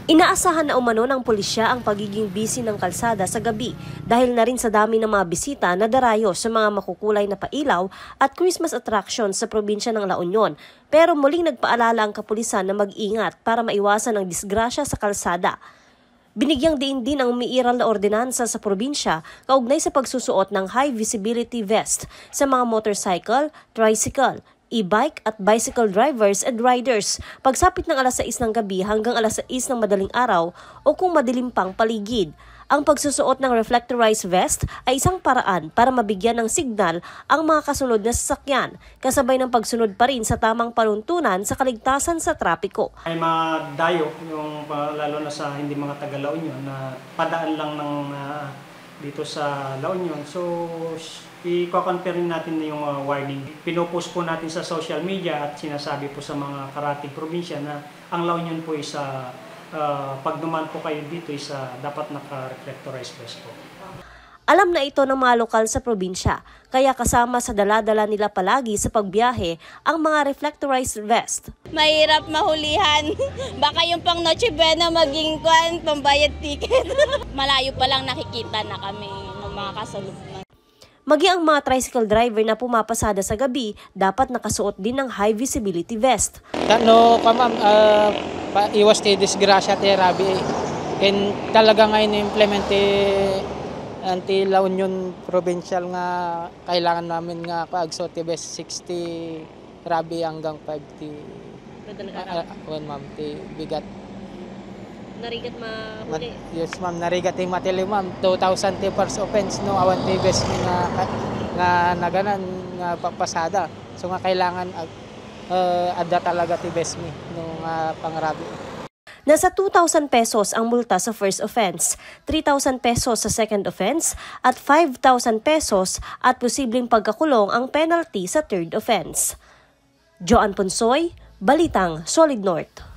Inaasahan na umano ng pulisya ang pagiging busy ng kalsada sa gabi dahil na rin sa dami ng mga bisita na darayo sa mga makukulay na pailaw at Christmas attractions sa probinsya ng La Union. Pero muling nagpaalala ang kapulisan na mag-ingat para maiwasan ang disgrasya sa kalsada. Binigyang diin din ang umiiral na ordinansa sa probinsya kaugnay sa pagsusuot ng high visibility vest sa mga motorcycle, tricycle, e-bike at bicycle drivers and riders pagsapit ng alas 6 ng gabi hanggang alas 6 ng madaling araw o kung madilim pang paligid. Ang pagsusuot ng reflectorized vest ay isang paraan para mabigyan ng signal ang mga kasunod na sasakyan, kasabay ng pagsunod pa rin sa tamang panuntunan sa kaligtasan sa trapiko. Ay madayo, yung, lalo na sa hindi mga taga La Union na padaan lang ng dito sa La Union. So, i-compare natin yung warning. Pinopost po natin sa social media at sinasabi po sa mga karating probinsya na ang La Union po is pag duman po kayo dito is dapat naka-reflectorized vest po. Alam na ito ng mga lokal sa probinsya, kaya kasama sa dala-dala nila palagi sa pagbiyahe ang mga reflectorized vest. Mahirap mahulihan. Baka yung pang Noche Buena maging pambayad ticket. Malayo pa lang nakikita na kami ng mga kasalubong. Maging ang mga tricycle driver na pumapasada sa gabi, dapat nakasuot din ng high visibility vest. No, ma'am, iwas tayo disgrasya tayo, Rabi. Kaya talaga ngayon implement anti-La Union Provincial nga kailangan namin nga pag-suot vest 60 Rabi hanggang 50. Ma'am, bigat. Narigat mahuli? Yes, ma'am. Narigat yung matili, ma'am. 2,000 first offense, no? Awan tibes nga naganan nga papasada. So nga kailangan adda talaga tibes mi nung pangrabi. Nasa 2,000 pesos ang multa sa first offense, 3,000 pesos sa second offense, at 5,000 pesos at posibleng pagkakulong ang penalty sa third offense. Joan Ponsoy, Balitang Solid North.